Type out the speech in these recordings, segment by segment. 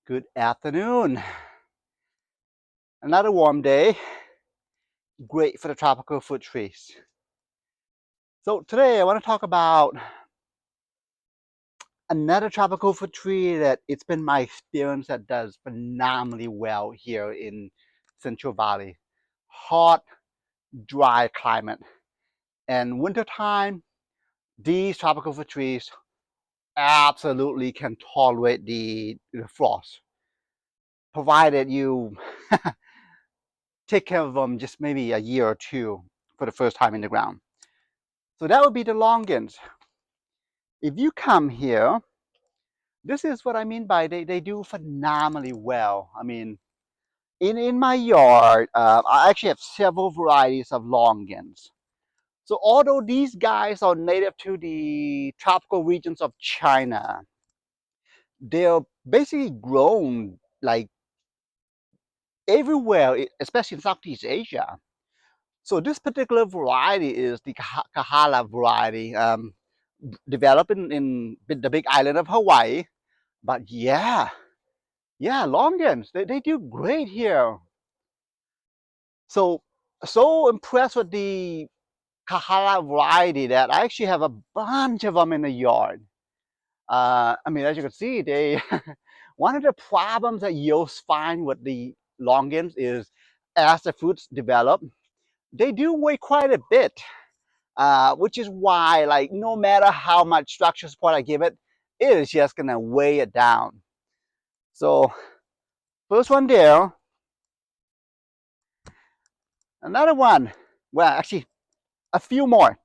Good afternoon. Another warm day. Great for the tropical fruit trees. So today I want to talk about another tropical fruit tree that it's been my experience that does phenomenally well here in Central Valley. Hot, dry climate. And wintertime, these tropical fruit trees absolutely can tolerate the frost, provided you take care of them just maybe a year or two for the first time in the ground. So that would be the longans. If you come here, this is what I mean by they do phenomenally well. I mean, in my yard, I actually have several varieties of longans. So although these guys are native to the tropical regions of China, they're basically grown like everywhere, especially in Southeast Asia. So this particular variety is the Kahala variety, developed in the big island of Hawaii. But yeah, longans, they do great here. So impressed with the Kahala variety that I actually have a bunch of them in the yard. I mean, as you can see, they one of the problems that you'll find with the longans is as the fruits develop, they do weigh quite a bit, which is why, like, no matter how much structural support I give it, it is just gonna weigh it down. So first one there. Another one. Well, actually, a few more.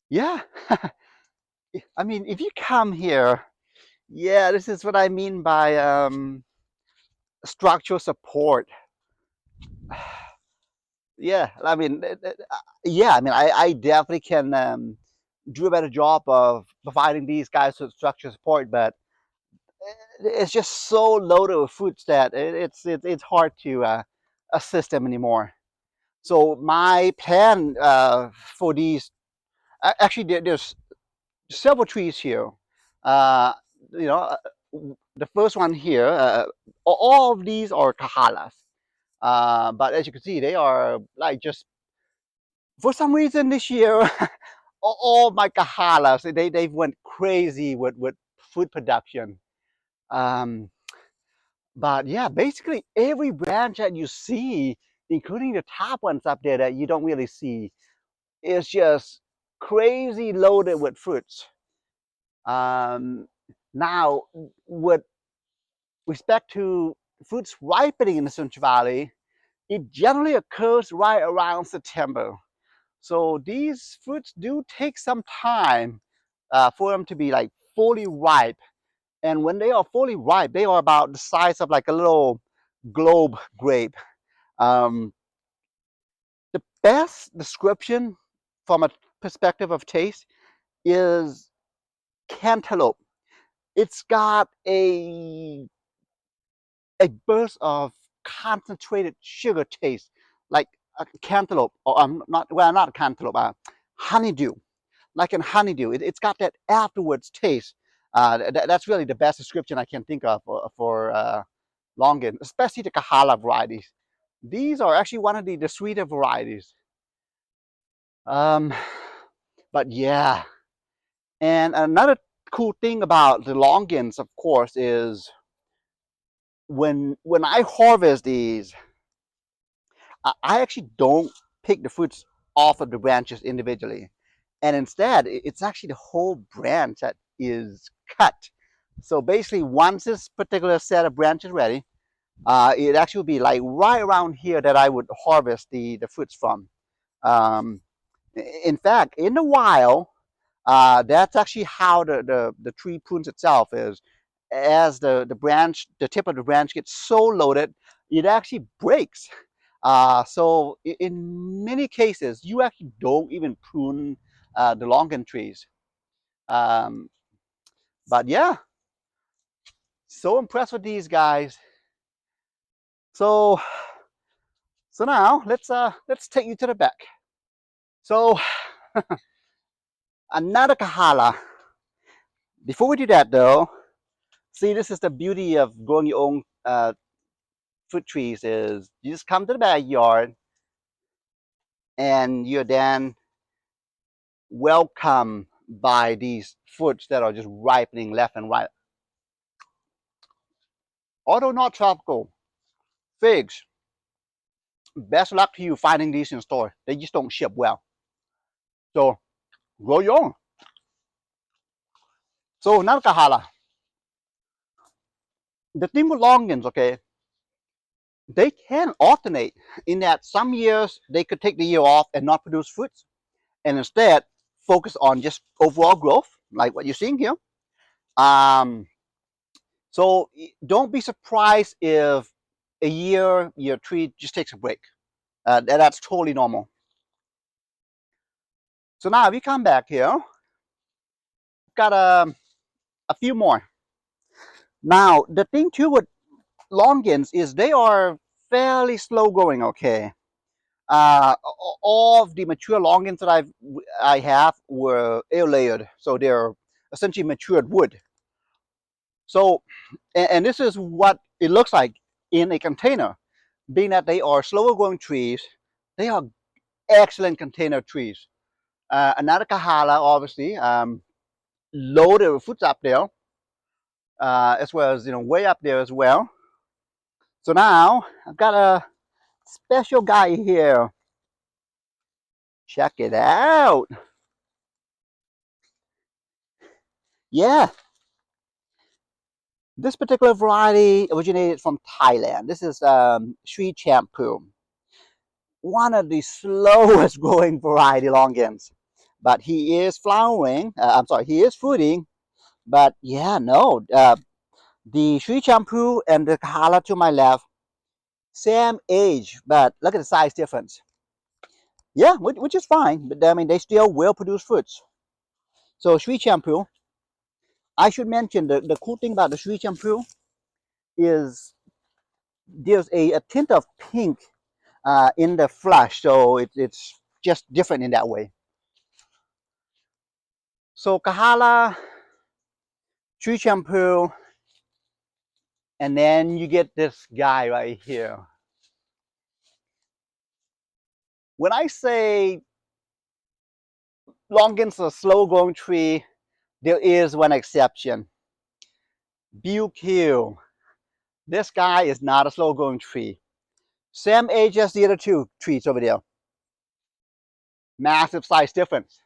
Yeah. I mean, if you come here, yeah, this is what I mean by structural support. Yeah, I mean, yeah, I mean, I definitely can do a better job of providing these guys with structural support, but it's just so loaded with fruits that it's hard to assist them anymore. So my plan for these, actually, there's several trees here. Uh, you know, the first one here, all of these are kahalas. But as you can see, they are like just, for some reason this year, all my kahalas, they went crazy with food production. Um, but yeah, basically every branch that you see, including the top ones up there that you don't really see, is just crazy loaded with fruits. Um, Now, with respect to fruits ripening in the Central Valley, it generally occurs right around September. So these fruits do take some time for them to be like fully ripe. And when they are fully ripe, they are about the size of like a little globe grape. Um, the best description from a perspective of taste is cantaloupe. It's got a burst of concentrated sugar taste, like a cantaloupe, or not cantaloupe, honeydew, like in honeydew. It's got that afterwards taste. That's really the best description I can think of for Longan, especially the Kahala varieties. These are actually one of the sweeter varieties. Um, but yeah, and another cool thing about the Longans, of course, is when I harvest these, I actually don't pick the fruits off of the branches individually. And instead, it's actually the whole branch that is cut. So basically, once this particular set of branches ready, it actually would be like right around here that I would harvest the fruits from. Um, in fact, in the wild, that's actually how the tree prunes itself is. As the tip of the branch gets so loaded, it actually breaks. So in many cases, you actually don't even prune the longan trees. Um, but yeah, so impressed with these guys. So now let's take you to the back. So another kahala. Before we do that though, see, this is the beauty of growing your own fruit trees is you just come to the backyard and you're then welcomed by these fruits that are just ripening left and right. Although not tropical, figs, best luck to you finding these in store. They just don't ship well. So grow your own. So now Kahala. The thing with longans, okay, they can alternate in that some years they could take the year off and not produce fruits and instead focus on just overall growth, like what you're seeing here. Um, so don't be surprised if a year your tree just takes a break. That's totally normal. So now if you come back here, got a few more. Now the thing too with longans is they are fairly slow growing. Okay, all of the mature longans that I have were air layered, so they're essentially matured wood. So, and this is what it looks like in a container. Being that they are slower growing trees, they are excellent container trees. Another Kahala, obviously, loaded with fruits up there, as well as way up there as well. So now I've got a special guy here. Check it out. Yeah, this particular variety originated from Thailand. This is Sri Champu, one of the slowest growing variety longans. But he is flowering. I'm sorry, he is fruiting. But yeah, no, the Sri Champu and the Kahala to my left, same age, but look at the size difference. Yeah, which is fine. But I mean, they still will produce fruits. So Sri Champu, I should mention the cool thing about the Sri Champu is there's a tint of pink in the flesh, so it's just different in that way. So Kahala, Sri Champu, and then you get this guy right here. When I say Longan's a slow growing tree, there is one exception. BQ. This guy is not a slow growing tree. Same age as the other two trees over there. Massive size difference.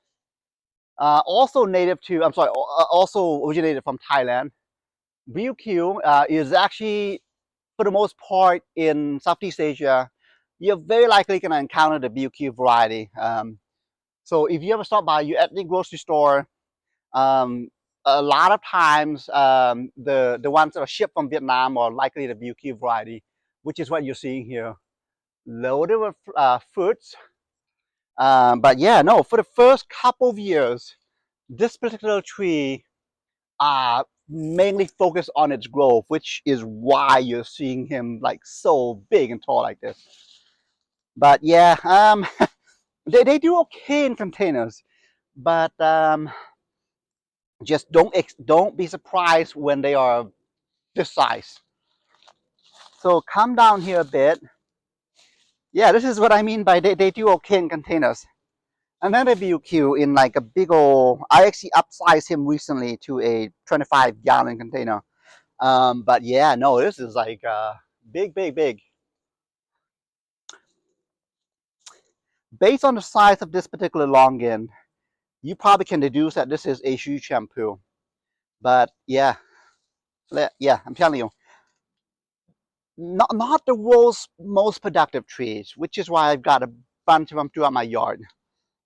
Also native to, I'm sorry, also originated from Thailand. BQ is actually, for the most part, in Southeast Asia. You're very likely going to encounter the BQ variety. So if you ever stop by your ethnic grocery store, um, a lot of times the ones that are shipped from Vietnam are likely the BQ variety, which is what you're seeing here. Loaded with fruits. But yeah, no, for the first couple of years, this particular tree mainly focused on its growth, which is why you're seeing him like so big and tall like this. But yeah, they do okay in containers, but just don't be surprised when they are this size. So come down here a bit. Yeah, this is what I mean by they do okay in containers. Another BQ in like a big old, I actually upsized him recently to a 25-gallon container. But yeah, no, this is like big, big, big. Based on the size of this particular longan, you probably can deduce that this is a shoe shampoo. But yeah, yeah, I'm telling you, not the world's most productive trees, which is why I've got a bunch of them throughout my yard.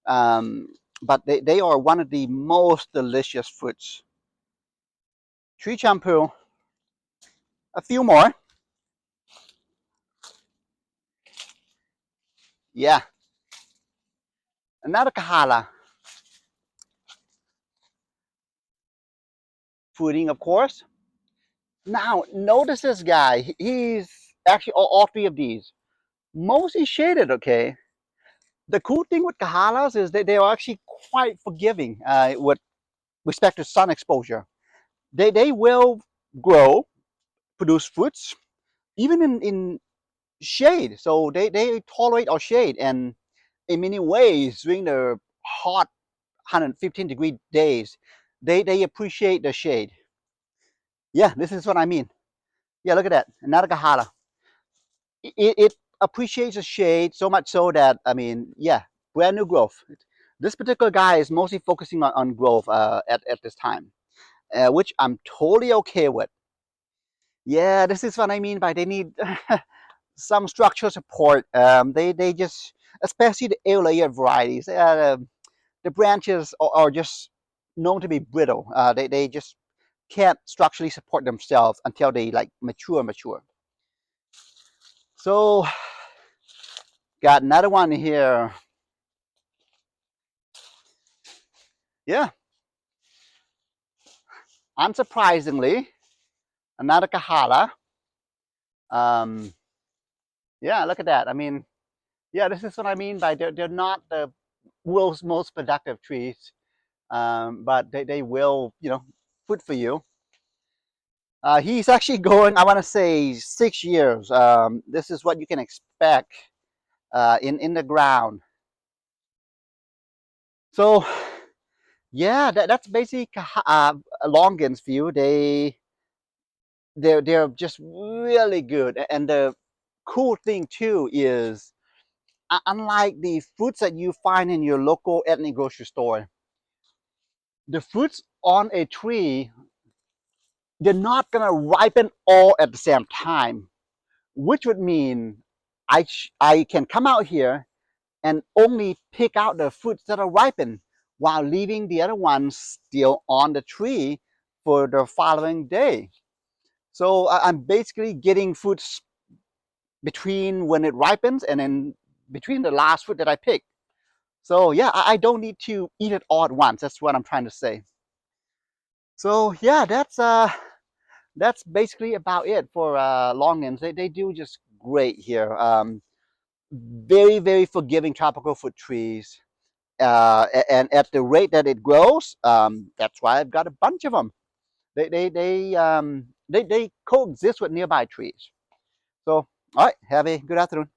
Um, but they are one of the most delicious fruits. Tree shampoo, a few more. Yeah, another Kahala. Fruiting, of course. Now, notice this guy. He's actually all three of these. Mostly shaded, okay? The cool thing with Kahalas is that they are actually quite forgiving with respect to sun exposure. They will grow, produce fruits, even in shade. So they tolerate our shade, and in many ways during the hot 115-degree days, they appreciate the shade. Yeah, this is what I mean. Yeah, look at that, another Kahala. It appreciates the shade so much so that, I mean, yeah, brand new growth. This particular guy is mostly focusing on growth at this time, which I'm totally okay with. Yeah, this is what I mean by they need some structural support. They just, especially the A-layer varieties, the branches are just known to be brittle. They just can't structurally support themselves until they like mature. So got another one here. Yeah, unsurprisingly, another Kahala. Um, yeah, look at that. I mean, yeah, this is what I mean by they're not the world's most productive trees, but they will, food for you. He's actually going, I want to say, 6 years. This is what you can expect in the ground. So yeah, that's basically Longan's view. They're just really good, and the cool thing too is, unlike the fruits that you find in your local ethnic grocery store, the fruits on a tree, they're not gonna ripen all at the same time, which would mean I can come out here and only pick out the fruits that are ripened while leaving the other ones still on the tree for the following day. So I'm basically getting fruits between when it ripens and then between the last fruit that I pick. So yeah, I don't need to eat it all at once. That's what I'm trying to say. So yeah, that's basically about it for longans. They do just great here. Very forgiving tropical fruit trees. And at the rate that it grows, that's why I've got a bunch of them. They coexist with nearby trees. So, all right, have a good afternoon.